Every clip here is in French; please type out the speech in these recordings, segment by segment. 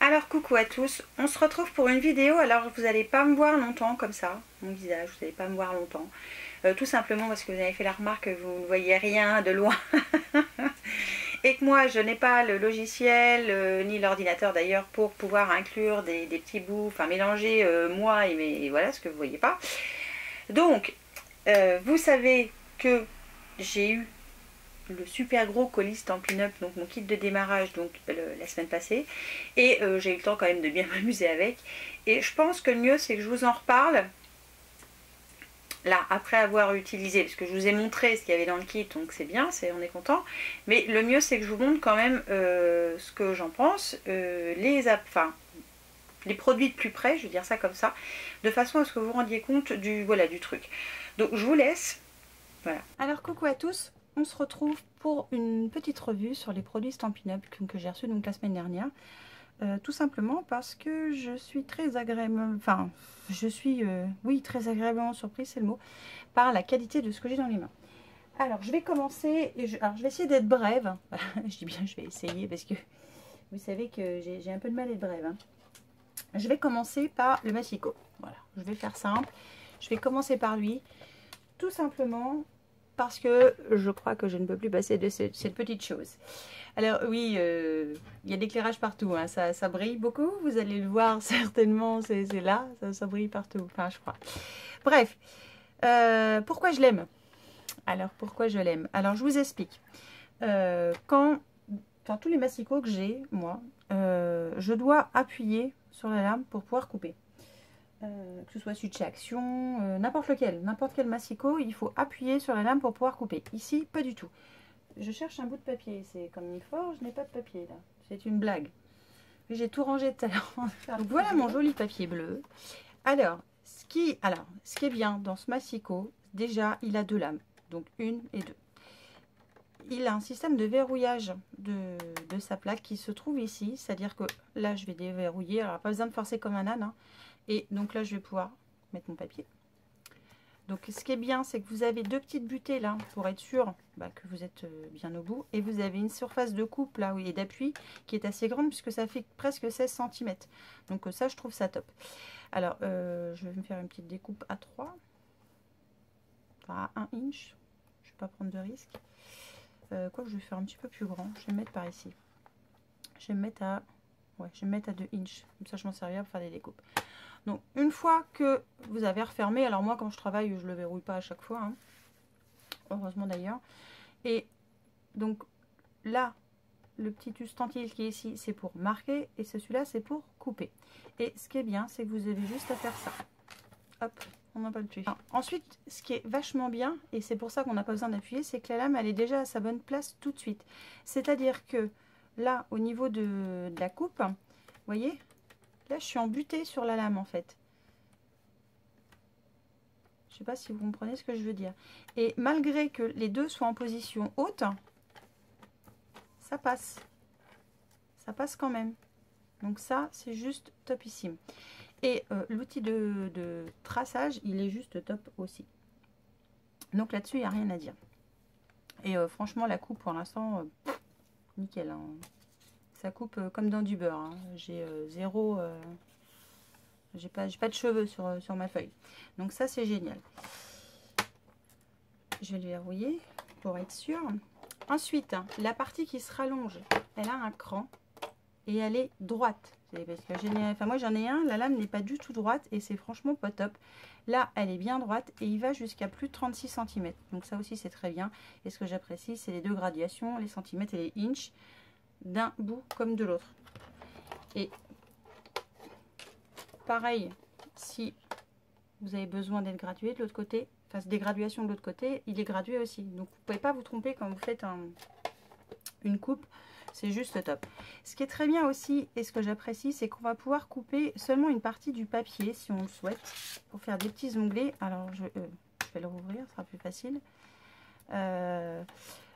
Alors coucou à tous, on se retrouve pour une vidéo. Alors vous n'allez pas me voir longtemps comme ça, mon visage, vous n'allez pas me voir longtemps. Tout simplement parce que vous avez fait la remarque que vous ne voyez rien de loin. Et que moi je n'ai pas le logiciel, ni l'ordinateur d'ailleurs, pour pouvoir inclure des petits bouts, enfin mélanger moi et voilà ce que vous ne voyez pas. Donc, vous savez que j'ai eu le super gros colis Stampin' Up, donc mon kit de démarrage, donc la semaine passée, et j'ai eu le temps quand même de bien m'amuser avec, et je pense que le mieux c'est que je vous en reparle là après avoir utilisé, parce que je vous ai montré ce qu'il y avait dans le kit, donc c'est bien, on est content, mais le mieux c'est que je vous montre quand même ce que j'en pense, les produits de plus près, je vais dire ça comme ça, de façon à ce que vous vous rendiez compte du truc. Donc je vous laisse. Voilà. Alors coucou à tous, on se retrouve pour une petite revue sur les produits Stampin' Up que j'ai reçus donc la semaine dernière. Tout simplement parce que je suis très agréablement, oui, très agréablement surprise, c'est le mot, par la qualité de ce que j'ai dans les mains. Alors je vais commencer, alors je vais essayer d'être brève. Je dis bien je vais essayer parce que vous savez que j'ai un peu de mal à être brève, hein. Je vais commencer par le Massico. Voilà, je vais faire simple. Je vais commencer par lui, tout simplement parce que je crois que je ne peux plus passer de cette petite chose. Alors oui, il y a de l'éclairage partout, hein. Ça brille beaucoup, vous allez le voir certainement, c'est là, ça brille partout, enfin je crois. Bref, pourquoi je l'aime? Alors pourquoi je l'aime? Alors je vous explique. Tous les massicots que j'ai, moi, je dois appuyer sur la lame pour pouvoir couper. Que ce soit Suchet Action, n'importe quel massicot, il faut appuyer sur la lame pour pouvoir couper. Ici, pas du tout. Je cherche un bout de papier, c'est comme il faut, je n'ai pas de papier là. C'est une blague. J'ai tout rangé tout à l'heure. Donc voilà mon joli papier bleu. Alors, ce qui est bien dans ce massicot, déjà, il a deux lames. Donc une et deux. Il a un système de verrouillage de sa plaque qui se trouve ici. C'est-à-dire que là, je vais déverrouiller. Alors, pas besoin de forcer comme un âne, hein. Et donc là, je vais pouvoir mettre mon papier. Donc ce qui est bien, c'est que vous avez deux petites butées là, pour être sûr que vous êtes bien au bout. Et vous avez une surface de coupe là, oui, et d'appui qui est assez grande puisque ça fait presque 16 cm. Donc ça, je trouve ça top. Alors, je vais me faire une petite découpe à 3. Enfin, à 1 inch. Je ne vais pas prendre de risque. Quoi que je vais faire un petit peu plus grand. Je vais me mettre par ici. Je vais me mettre à... Ouais, je vais me mettre à 2 inch. Comme ça, je m'en servirai pour faire des découpes. Donc, une fois que vous avez refermé, alors moi, quand je travaille, je ne le verrouille pas à chaque fois, hein. Heureusement d'ailleurs. Et donc, là, le petit ustensile qui est ici, c'est pour marquer, et celui-là, c'est pour couper. Et ce qui est bien, c'est que vous avez juste à faire ça. Hop, on n'en parle plus. Alors, ensuite, ce qui est vachement bien, et c'est pour ça qu'on n'a pas besoin d'appuyer, c'est que la lame, elle est déjà à sa bonne place tout de suite. C'est-à-dire que là, au niveau de la coupe, vous voyez, là, je suis embutée sur la lame, en fait. Je ne sais pas si vous comprenez ce que je veux dire. Et malgré que les deux soient en position haute, ça passe. Ça passe quand même. Donc ça, c'est juste topissime. Et l'outil de traçage, il est juste top aussi. Donc là-dessus, il n'y a rien à dire. Et franchement, la coupe, pour l'instant, nickel, hein. Ça coupe comme dans du beurre, hein. J'ai zéro... j'ai pas de cheveux sur ma feuille. Donc ça, c'est génial. Je vais le verrouiller pour être sûr. Ensuite, la partie qui se rallonge, elle a un cran et elle est droite. Parce que moi j'en ai un, la lame n'est pas du tout droite et c'est franchement pas top. Là, elle est bien droite et il va jusqu'à plus de 36 cm. Donc ça aussi, c'est très bien. Et ce que j'apprécie, c'est les deux gradations, les centimètres et les inches, d'un bout comme de l'autre. Et pareil, si vous avez besoin d'être gradué de l'autre côté, enfin des graduations de l'autre côté, il est gradué aussi. Donc vous ne pouvez pas vous tromper quand vous faites une coupe, c'est juste top. Ce qui est très bien aussi, et ce que j'apprécie, c'est qu'on va pouvoir couper seulement une partie du papier, si on le souhaite, pour faire des petits onglets. Alors je vais le rouvrir, ce sera plus facile.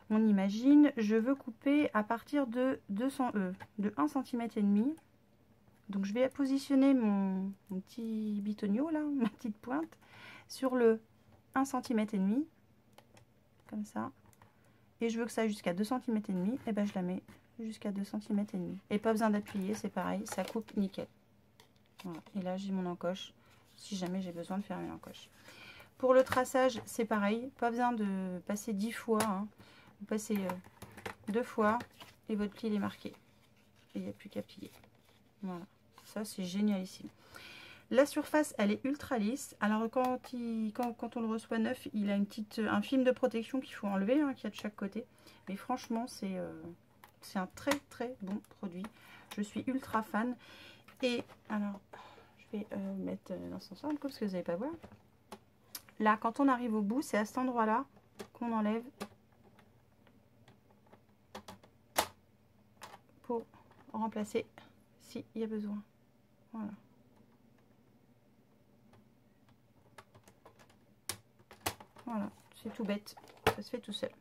On imagine, je veux couper à partir de 1 cm et demi. Donc je vais positionner mon petit bitonio là, ma petite pointe, sur le 1 cm et demi, comme ça. Et je veux que ça aille jusqu'à 2 cm et demi, et ben je la mets jusqu'à 2 cm et demi. Et pas besoin d'appuyer, c'est pareil, ça coupe nickel. Voilà. Et là, j'ai mon encoche, si jamais j'ai besoin de faire une encoche. Pour le traçage, c'est pareil, pas besoin de passer 10 fois. Hein. Vous passez 2 fois et votre pli est marqué. Et il n'y a plus qu'à plier. Voilà, ça c'est génialissime. La surface, elle est ultra lisse. Alors quand on le reçoit neuf, il a un film de protection qu'il faut enlever, hein, qu'il y a de chaque côté. Mais franchement, c'est un très très bon produit. Je suis ultra fan. Et alors, je vais mettre dans ce sens parce que vous n'allez pas voir. Là, quand on arrive au bout, c'est à cet endroit-là qu'on enlève pour remplacer s'il y a besoin. Voilà. Voilà, c'est tout bête, ça se fait tout seul.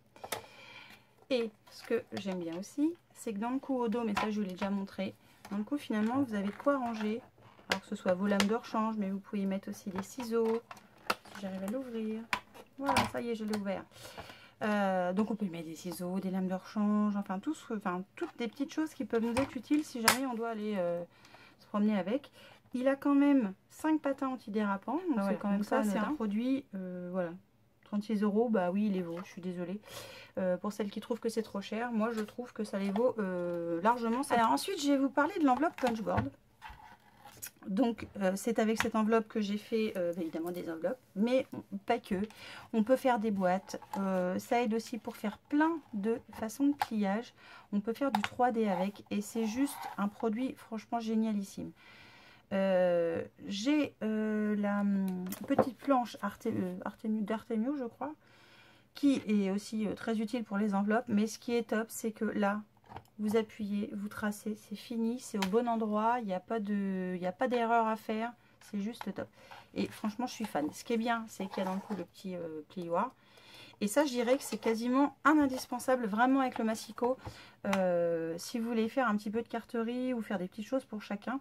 Et ce que j'aime bien aussi, c'est que dans le coup au dos, mais ça je vous l'ai déjà montré, dans le coup finalement vous avez de quoi ranger, alors que ce soit vos lames de rechange, mais vous pouvez y mettre aussi des ciseaux, si j'arrive à l'ouvrir. Voilà, ça y est, je l'ai ouvert. Donc on peut y mettre des ciseaux, des lames de rechange, enfin, toutes des petites choses qui peuvent nous être utiles si jamais on doit aller se promener avec. Il a quand même 5 patins antidérapants, donc voilà, c'est quand même ça, c'est un produit, voilà. 36 €, bah oui, il les vaut, je suis désolée. Pour celles qui trouvent que c'est trop cher, moi je trouve que ça les vaut largement. Alors ensuite, je vais vous parler de l'enveloppe punchboard. Donc c'est avec cette enveloppe que j'ai fait évidemment des enveloppes, mais pas que. On peut faire des boîtes, ça aide aussi pour faire plein de façons de pliage. On peut faire du 3D avec et c'est juste un produit franchement génialissime. J'ai la petite planche d'Artemio, je crois, qui est aussi très utile pour les enveloppes. Mais ce qui est top, c'est que là, vous appuyez, vous tracez, c'est fini, c'est au bon endroit, il n'y a pas d'erreur à faire, c'est juste top. Et franchement, je suis fan. Ce qui est bien, c'est qu'il y a dans le coup le petit plioir. Et ça, je dirais que c'est quasiment un indispensable, vraiment avec le massicot. Si vous voulez faire un petit peu de carterie ou faire des petites choses pour chacun.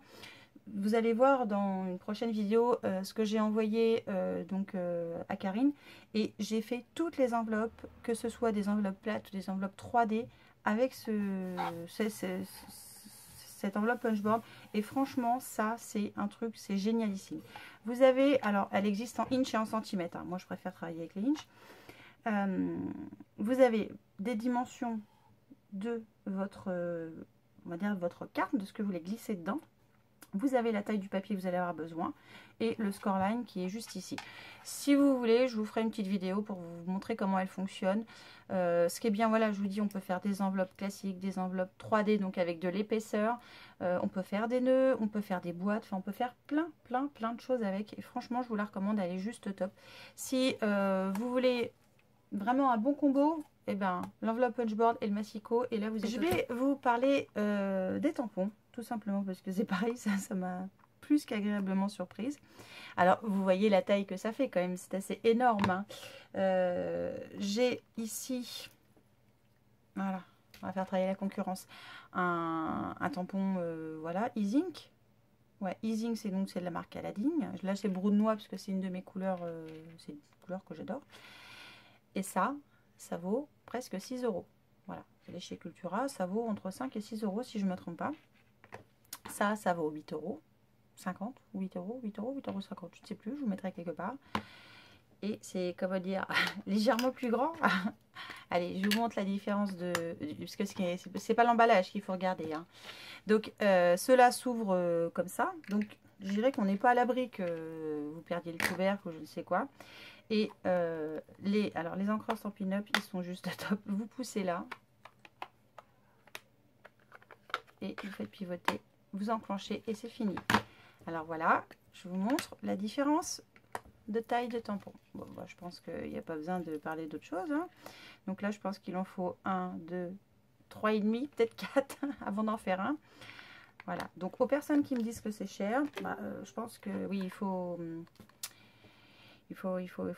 Vous allez voir dans une prochaine vidéo ce que j'ai envoyé à Karine. Et j'ai fait toutes les enveloppes, que ce soit des enveloppes plates ou des enveloppes 3D, avec cette enveloppe punchboard. Et franchement, ça, c'est un truc, c'est génialissime. Vous avez, alors, elle existe en inch et en centimètres. Hein. Moi, je préfère travailler avec les inch. Vous avez des dimensions de votre, on va dire, votre carte, de ce que vous voulez glisser dedans. Vous avez la taille du papier que vous allez avoir besoin et le scoreline qui est juste ici. Si vous voulez, je vous ferai une petite vidéo pour vous montrer comment elle fonctionne. Ce qui est bien, voilà, je vous dis, on peut faire des enveloppes classiques, des enveloppes 3D, donc avec de l'épaisseur. On peut faire des nœuds, on peut faire des boîtes, enfin on peut faire plein de choses avec. Et franchement, je vous la recommande, elle est juste top. Si vous voulez vraiment un bon combo, eh ben, l'enveloppe punchboard et le massicot. Et là, je vais vous parler des tampons. Tout simplement parce que c'est pareil, ça m'a plus qu'agréablement surprise. Alors, vous voyez la taille que ça fait quand même, c'est assez énorme. Hein. J'ai ici, voilà, on va faire travailler la concurrence, un tampon, voilà, Easink. Ouais, Easink, c'est de la marque Aladdin. Là, c'est brune noix parce que c'est une de mes couleurs, c'est une couleur que j'adore. Et ça vaut presque 6 €. Voilà, c'est chez Cultura, ça vaut entre 5 et 6 € si je ne me trompe pas. Ça vaut 8,50 €, 8 €, 8,50 €, je ne sais plus, je vous mettrai quelque part. Et c'est, comment dire, légèrement plus grand. Allez, je vous montre la différence parce que c'est pas l'emballage qu'il faut regarder. Hein. Donc, cela s'ouvre comme ça. Donc, je dirais qu'on n'est pas à l'abri que vous perdiez le couvercle ou je ne sais quoi. Et les encreurs Stampin' Up, ils sont juste top. Vous poussez là. Et vous faites pivoter. Vous enclenchez et c'est fini. Alors voilà, je vous montre la différence de taille de tampon. Bon, bah, je pense qu'il n'y a pas besoin de parler d'autre chose. Hein. Donc là, je pense qu'il en faut 1, 2, 3,5, peut-être 4 avant d'en faire un. Voilà. Donc aux personnes qui me disent que c'est cher, bah, je pense que oui, il faut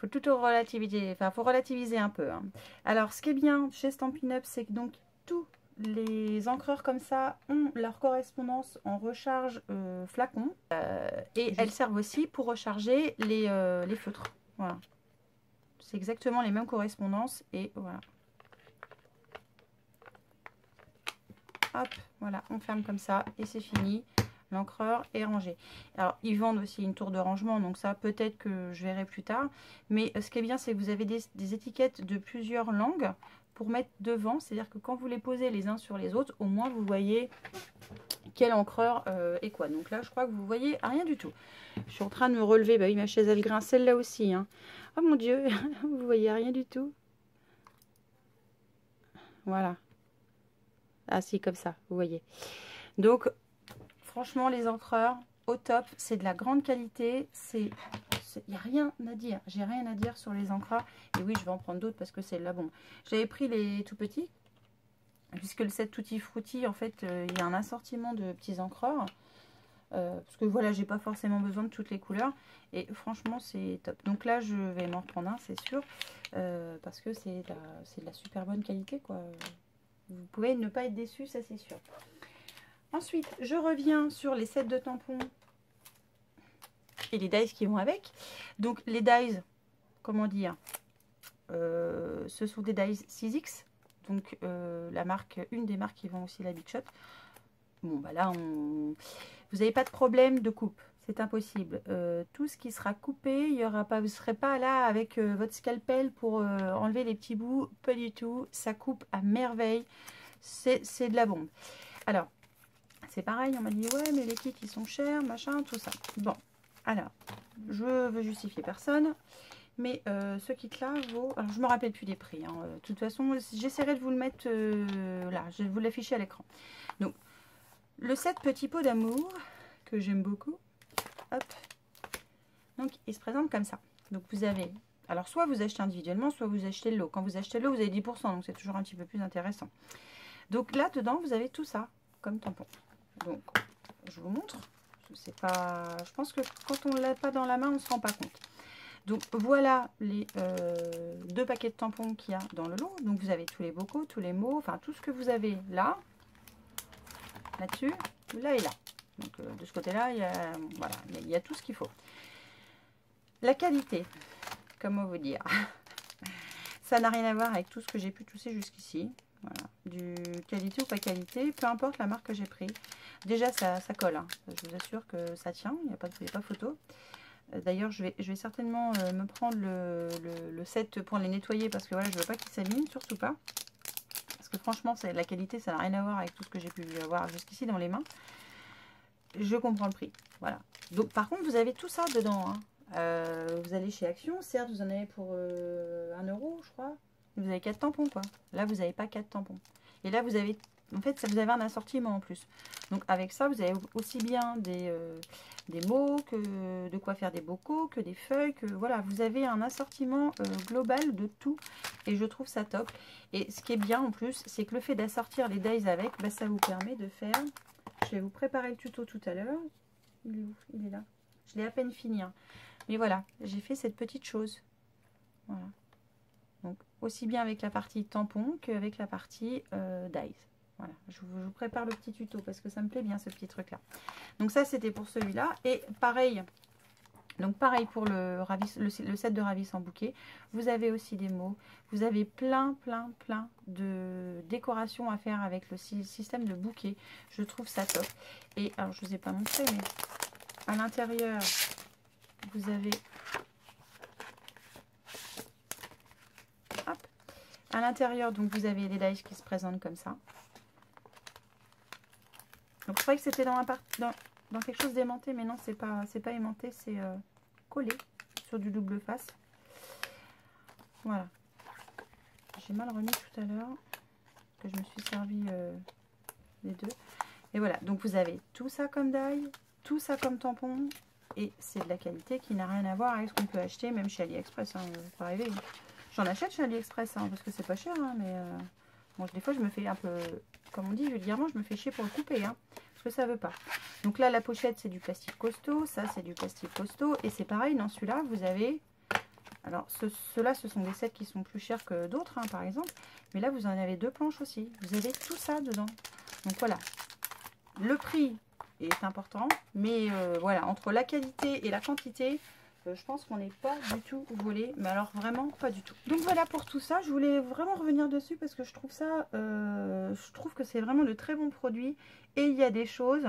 tout relativiser. Enfin, il faut relativiser un peu. Hein. Alors, ce qui est bien chez Stampin' Up, c'est que donc tout les encreurs comme ça ont leur correspondance en recharge flacon et elles servent aussi pour recharger les feutres. Voilà. C'est exactement les mêmes correspondances et voilà. hop, voilà, on ferme comme ça et c'est fini. L'encreur est rangé. Alors, ils vendent aussi une tour de rangement, donc ça, peut-être que je verrai plus tard. Mais ce qui est bien, c'est que vous avez des étiquettes de plusieurs langues pour mettre devant. C'est-à-dire que quand vous les posez les uns sur les autres, au moins, vous voyez quel encreur est quoi. Donc là, je crois que vous voyez rien du tout. Je suis en train de me relever. Bah oui, ma chaise, elle grince. Celle-là aussi. Hein. Oh mon Dieu, vous voyez rien du tout. Voilà. Ah si, comme ça, vous voyez. Donc, franchement, les encreurs, au top. C'est de la grande qualité. Il n'y a rien à dire. J'ai rien à dire sur les encreurs. Et oui, je vais en prendre d'autres parce que c'est là bon. J'avais pris les tout petits. Puisque le set Tutti Frutti, en fait, il y a un assortiment de petits encreurs. Parce que voilà, j'ai pas forcément besoin de toutes les couleurs. Et franchement, c'est top. Donc là, je vais m'en reprendre un, c'est sûr. Parce que c'est de la super bonne qualité, quoi. Vous pouvez ne pas être déçu, ça c'est sûr. Ensuite, je reviens sur les sets de tampons et les dies qui vont avec. Donc les dies, comment dire, ce sont des dies 6X. Donc la marque, une des marques qui vend aussi la Big Shot. Bon bah là, vous n'avez pas de problème de coupe. C'est impossible. Tout ce qui sera coupé, il y aura pas, vous ne serez pas là avec votre scalpel pour enlever les petits bouts. Pas du tout. Ça coupe à merveille. C'est de la bombe. Alors, c'est pareil. On m'a dit, ouais, mais les kits, ils sont chers, machin, tout ça. Bon, alors, je veux justifier personne. Mais ce kit-là vaut... Alors, je me rappelle plus des prix. Hein. De toute façon, j'essaierai de vous le mettre là. Je vais vous l'afficher à l'écran. Donc, le set Petit Pot d'amour, que j'aime beaucoup. Hop. Donc, il se présente comme ça. Donc, vous avez... Alors, soit vous achetez individuellement, soit vous achetez le lot. Quand vous achetez le lot, vous avez 10%. Donc, c'est toujours un petit peu plus intéressant. Donc, là, dedans, vous avez tout ça comme tampon. Donc, je vous montre. Je sais pas... Je pense que quand on ne l'a pas dans la main, on ne se rend pas compte. Donc, voilà les 2 paquets de tampons qu'il y a dans le lot. Donc, vous avez tous les bocaux, tous les mots, enfin, tout ce que vous avez là, là-dessus, là et là. Donc, de ce côté-là, voilà, il y a tout ce qu'il faut. La qualité, comment vous dire, ça n'a rien à voir avec tout ce que j'ai pu tousser jusqu'ici. Voilà, du qualité ou pas qualité, peu importe la marque que j'ai pris. Déjà, ça colle, hein. Je vous assure que ça tient, il n'y a pas photo. D'ailleurs, je vais certainement me prendre le set pour les nettoyer parce que voilà, je veux pas qu'ils s'abîment, surtout pas. Parce que franchement, la qualité, ça n'a rien à voir avec tout ce que j'ai pu avoir jusqu'ici dans les mains. Je comprends le prix, voilà. Donc, par contre, vous avez tout ça dedans. Hein. Vous allez chez Action, certes, vous en avez pour 1 €, je crois. Vous avez 4 tampons, quoi. Là, vous n'avez pas 4 tampons. Et là, vous avez... En fait, vous avez un assortiment en plus. Donc, avec ça, vous avez aussi bien des mots, que de quoi faire des bocaux, que des feuilles, que voilà. Vous avez un assortiment global de tout. Et je trouve ça top. Et ce qui est bien en plus, c'est que le fait d'assortir les dies avec, bah, ça vous permet de faire... Je vais vous préparer le tuto tout à l'heure. Il est où? Il est là. Je l'ai à peine fini. Hein. Mais voilà, j'ai fait cette petite chose. Voilà. Donc, aussi bien avec la partie tampon qu'avec la partie dies. Voilà, je vous prépare le petit tuto parce que ça me plaît bien ce petit truc là. Donc ça c'était pour celui-là. Et pareil, donc pareil pour le set de Ravis en bouquet. Vous avez aussi des mots. Vous avez plein de décorations à faire avec le système de bouquet. Je trouve ça top. Et alors je ne vous ai pas montré, mais à l'intérieur, vous avez... Hop. À l'intérieur, donc vous avez les dies qui se présentent comme ça. Donc je croyais que c'était dans quelque chose d'aimanté, mais non, c'est pas aimanté, c'est collé sur du double face. Voilà. J'ai mal remis tout à l'heure, que je me suis servi les deux. Et voilà, donc vous avez tout ça comme die, tout ça comme tampon, et c'est de la qualité qui n'a rien à voir avec ce qu'on peut acheter, même chez AliExpress, hein, faut arriver. J'en achète chez AliExpress, hein, parce que c'est pas cher, hein, mais bon, des fois je me fais un peu, comme on dit vulgairement, je me fais chier pour le couper, hein, parce que ça veut pas. Donc là, la pochette, c'est du plastique costaud, ça, c'est du plastique costaud, et c'est pareil, dans celui-là, vous avez... Alors, ceux-là, ce sont des sets qui sont plus chers que d'autres, hein, par exemple, mais là, vous en avez 2 planches aussi. Vous avez tout ça dedans. Donc voilà, le prix est important, mais voilà, entre la qualité et la quantité, je pense qu'on n'est pas du tout volé, mais alors vraiment pas du tout. Donc voilà pour tout ça, je voulais vraiment revenir dessus parce que je trouve ça, je trouve que c'est vraiment de très bons produits. Et il y a des choses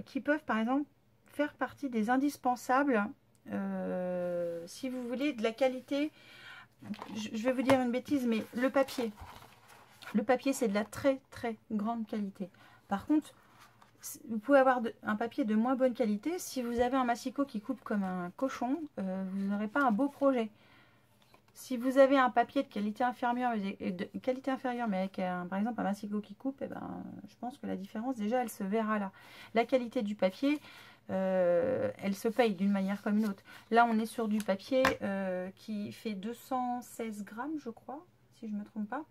qui peuvent par exemple faire partie des indispensables si vous voulez de la qualité. Je vais vous dire une bêtise, mais le papier c'est de la très très grande qualité. Par contre, vous pouvez avoir un papier de moins bonne qualité. Si vous avez un massicot qui coupe comme un cochon, vous n'aurez pas un beau projet. Si vous avez un papier de qualité inférieure, mais avec par exemple un massicot qui coupe, eh ben, je pense que la différence déjà elle se verra là. La qualité du papier, elle se paye d'une manière comme une autre. Là on est sur du papier qui fait 216 grammes je crois, si je ne me trompe pas.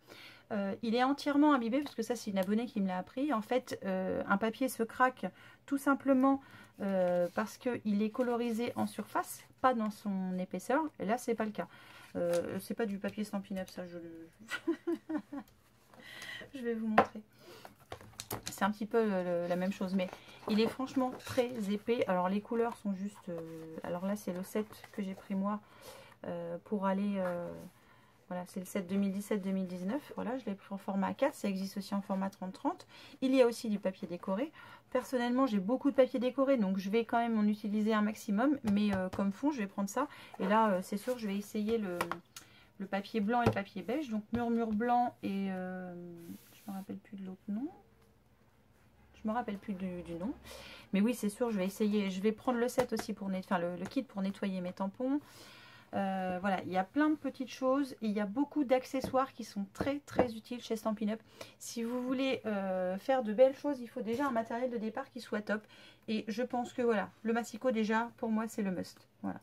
Il est entièrement imbibé, parce que ça c'est une abonnée qui me l'a appris. En fait, un papier se craque tout simplement parce qu'il est colorisé en surface, pas dans son épaisseur. Et là, c'est pas le cas. C'est pas du papier Stampin' Up, ça je vais vous montrer. C'est un petit peu la même chose, mais il est franchement très épais. Alors les couleurs sont juste... alors là, c'est le set que j'ai pris moi pour aller... voilà, c'est le set 2017-2019. Voilà, je l'ai pris en format A4. Ça existe aussi en format 30-30. Il y a aussi du papier décoré. Personnellement, j'ai beaucoup de papier décoré, donc je vais quand même en utiliser un maximum. Mais comme fond, je vais prendre ça. Et là, c'est sûr, je vais essayer le papier blanc et le papier beige. Donc murmure blanc et... je me rappelle plus de l'autre nom. Je me rappelle plus du nom. Mais oui, c'est sûr, je vais essayer. Je vais prendre le set aussi pour le kit pour nettoyer mes tampons. Voilà, il y a plein de petites choses et il y a beaucoup d'accessoires qui sont très très utiles chez Stampin' Up. Si vous voulez faire de belles choses, il faut déjà un matériel de départ qui soit top. Et je pense que voilà, le massicot déjà, pour moi, c'est le must. Voilà.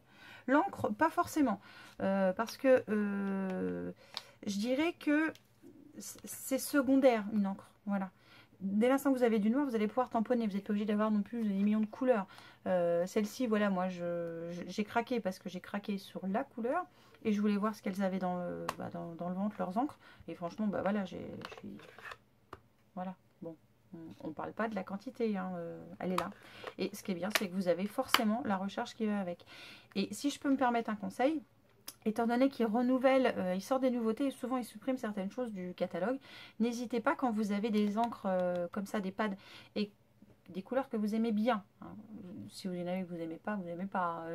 L'encre, pas forcément. Parce que je dirais que c'est secondaire une encre. Voilà. Dès l'instant que vous avez du noir, vous allez pouvoir tamponner. Vous n'êtes pas obligé d'avoir non plus des millions de couleurs. Celle-ci, voilà, moi, j'ai craqué parce que j'ai craqué sur la couleur. Et je voulais voir ce qu'elles avaient dans le ventre, leurs encres. Et franchement, bah voilà, voilà, bon. On ne parle pas de la quantité, hein, elle est là. Et ce qui est bien, c'est que vous avez forcément la recharge qui va avec. Et si je peux me permettre un conseil... Étant donné qu'ils renouvellent, ils sortent des nouveautés et souvent ils suppriment certaines choses du catalogue. N'hésitez pas quand vous avez des encres comme ça, des pads et des couleurs que vous aimez bien. Hein. Si vous en avez que vous n'aimez pas, vous n'aimez pas.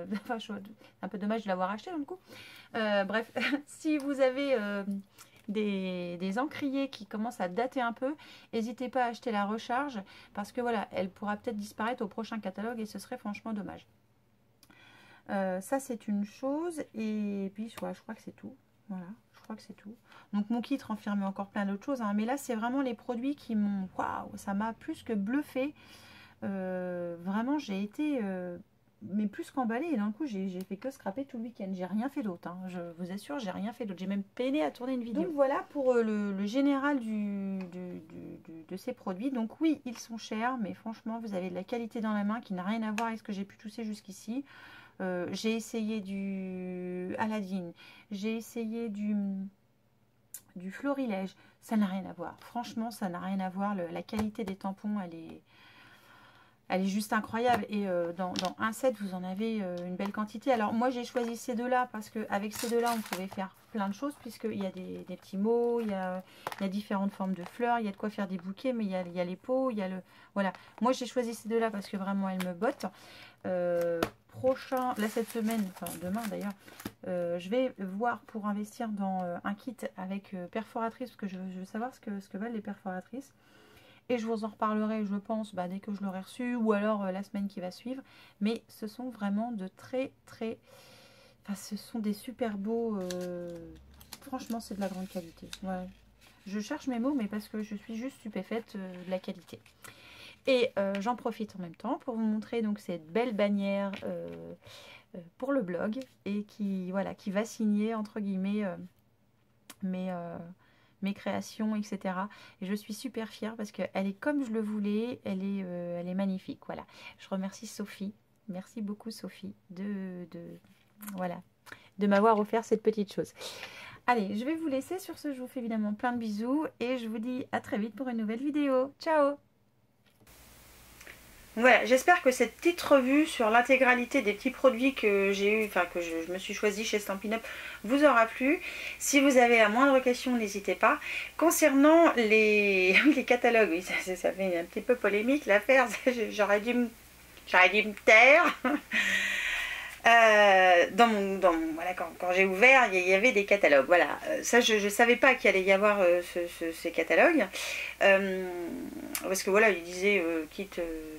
Un peu dommage de l'avoir acheté du coup. Bref, si vous avez des encriers qui commencent à dater un peu, n'hésitez pas à acheter la recharge parce que voilà, elle pourra peut-être disparaître au prochain catalogue et ce serait franchement dommage. Ça c'est une chose et puis ouais, je crois que c'est tout. Voilà, je crois que c'est tout. Donc mon kit renfermait encore plein d'autres choses, hein, mais là c'est vraiment les produits qui m'ont... Waouh, ça m'a plus que bluffé. Vraiment j'ai été mais plus qu'emballée et d'un coup j'ai fait que scraper tout le week-end. J'ai rien fait d'autre, hein, je vous assure, j'ai rien fait d'autre. J'ai même peiné à tourner une vidéo. Donc voilà pour le général de ces produits. Donc oui, ils sont chers, mais franchement vous avez de la qualité dans la main qui n'a rien à voir avec ce que j'ai pu toucher jusqu'ici. J'ai essayé du Aladdin, j'ai essayé du Florilège, ça n'a rien à voir. Franchement, ça n'a rien à voir. La qualité des tampons, elle est juste incroyable. Et dans un set, vous en avez une belle quantité. Alors moi, j'ai choisi ces deux-là parce qu'avec ces deux-là, on pouvait faire plein de choses puisqu'il y a des petits mots, il y a différentes formes de fleurs, il y a de quoi faire des bouquets, mais il y a les pots, il y a le... Voilà. Moi, j'ai choisi ces deux-là parce que vraiment, elles me bottent. Prochain, là cette semaine, enfin demain d'ailleurs, je vais voir pour investir dans un kit avec perforatrice, parce que je veux savoir ce que valent les perforatrices. Et je vous en reparlerai, je pense, dès que je l'aurai reçu, ou alors la semaine qui va suivre. Mais ce sont vraiment de très, très... Enfin, ce sont des super beaux... Franchement, c'est de la grande qualité. Ouais. Je cherche mes mots, mais parce que je suis juste stupéfaite de la qualité. Et j'en profite en même temps pour vous montrer donc cette belle bannière pour le blog et qui va signer entre guillemets mes créations, etc. Et je suis super fière parce qu'elle est comme je le voulais, elle est magnifique. Voilà. Je remercie Sophie. Merci beaucoup Sophie de m'avoir offert cette petite chose. Allez, je vais vous laisser sur ce. Je vous fais évidemment plein de bisous et je vous dis à très vite pour une nouvelle vidéo. Ciao! Voilà, j'espère que cette petite revue sur l'intégralité des petits produits que j'ai eu, enfin que je me suis choisi chez Stampin' Up vous aura plu. Si vous avez la moindre question, n'hésitez pas. Concernant les catalogues, oui, ça fait un petit peu polémique l'affaire, j'aurais dû me taire. Voilà, quand j'ai ouvert, il y avait des catalogues. Voilà, ça je ne savais pas qu'il allait y avoir ces catalogues. Parce que voilà, il disait kit,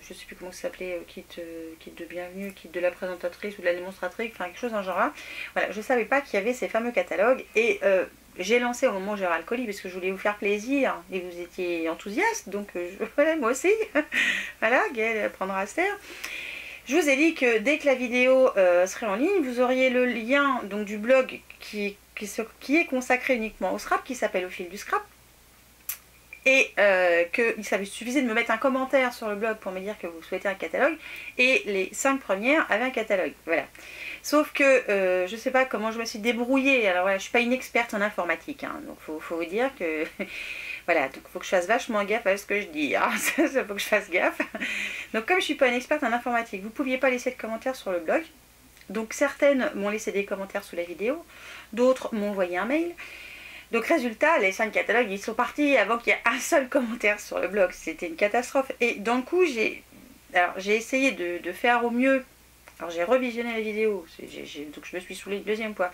je sais plus comment ça s'appelait, kit de bienvenue, kit de la présentatrice ou de la démonstratrice, enfin quelque chose dans ce genre-là. Voilà, je savais pas qu'il y avait ces fameux catalogues et j'ai lancé au moment où j'ai ouvert le colis parce que je voulais vous faire plaisir et vous étiez enthousiaste, donc voilà, moi aussi. Voilà, Gaëlle prendra à se taire. Je vous ai dit que dès que la vidéo serait en ligne, vous auriez le lien donc, du blog qui est consacré uniquement au scrap, qui s'appelle Au fil du scrap. Et qu'il suffisait de me mettre un commentaire sur le blog pour me dire que vous souhaitez un catalogue. Et les 5 premières avaient un catalogue. Voilà. Sauf que je ne sais pas comment je me suis débrouillée. Alors voilà, je ne suis pas une experte en informatique. Hein, donc il faut vous dire que... Voilà, donc il faut que je fasse vachement gaffe à ce que je dis. Hein. Il faut que je fasse gaffe. Donc comme je ne suis pas une experte en informatique, vous ne pouviez pas laisser de commentaires sur le blog. Donc certaines m'ont laissé des commentaires sous la vidéo. D'autres m'ont envoyé un mail. Donc résultat, les 5 catalogues, ils sont partis avant qu'il y ait un seul commentaire sur le blog. C'était une catastrophe. Et d'un coup, j'ai essayé de faire au mieux. Alors j'ai revisionné la vidéo. Donc je me suis saoulée une deuxième fois.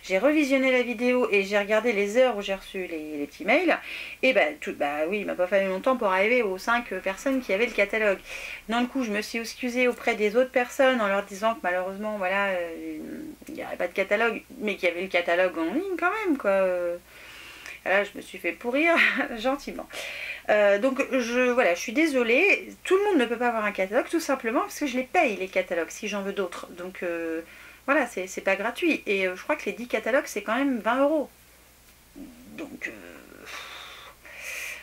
J'ai revisionné la vidéo et j'ai regardé les heures où j'ai reçu les petits mails. Et oui, il m'a pas fallu longtemps pour arriver aux 5 personnes qui avaient le catalogue. D'un coup, je me suis excusée auprès des autres personnes en leur disant que malheureusement, voilà, il n'y avait pas de catalogue, mais qu'il y avait le catalogue en ligne quand même, quoi. Là, je me suis fait pourrir gentiment. Donc voilà, je suis désolée, tout le monde ne peut pas avoir un catalogue tout simplement parce que je les paye les catalogues si j'en veux d'autres. Donc voilà, c'est pas gratuit. Et je crois que les 10 catalogues c'est quand même 20 €. Donc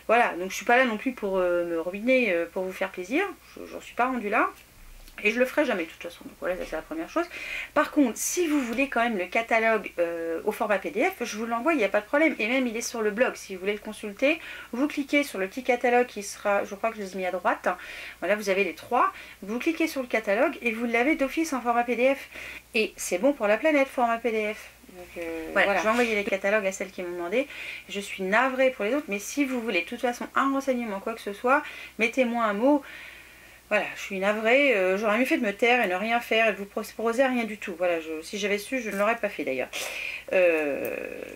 voilà, donc je suis pas là non plus pour me ruiner, pour vous faire plaisir. J'en suis pas rendue là. Et je le ferai jamais de toute façon, donc voilà, ça c'est la première chose. Par contre, si vous voulez quand même le catalogue au format PDF, je vous l'envoie, il n'y a pas de problème. Et même il est sur le blog, si vous voulez le consulter, vous cliquez sur le petit catalogue qui sera, je crois que je les ai mis à droite. Voilà, vous avez les 3. Vous cliquez sur le catalogue et vous l'avez d'office en format PDF. Et c'est bon pour la planète, format PDF. Donc, voilà. Je vais envoyer les catalogues à celles qui m'ont demandé. Je suis navrée pour les autres, mais si vous voulez de toute façon un renseignement, quoi que ce soit, mettez-moi un mot. Voilà, je suis navrée, j'aurais mieux fait de me taire et ne rien faire et de vous proposer rien du tout. Voilà, si j'avais su, je ne l'aurais pas fait d'ailleurs.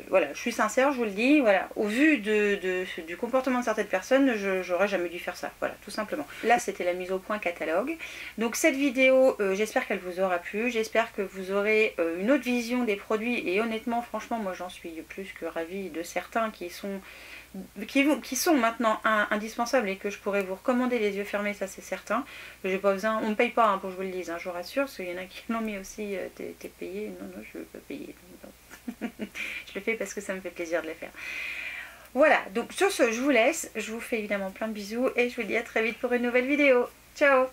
Voilà, je suis sincère, je vous le dis. Voilà, au vu du comportement de certaines personnes, j'aurais jamais dû faire ça. Voilà, tout simplement. Là, c'était la mise au point catalogue. Donc cette vidéo, j'espère qu'elle vous aura plu. J'espère que vous aurez une autre vision des produits. Et honnêtement, franchement, moi j'en suis plus que ravie de certains qui sont maintenant indispensables et que je pourrais vous recommander les yeux fermés, ça c'est certain. J'ai pas besoin, on ne paye pas hein, pour que je vous le dise, hein, je vous rassure, parce qu'il y en a qui l'ont mis aussi, t'es payé, non, je veux pas payer. Je le fais parce que ça me fait plaisir de le faire. Voilà, donc sur ce, je vous laisse, je vous fais évidemment plein de bisous et je vous dis à très vite pour une nouvelle vidéo. Ciao!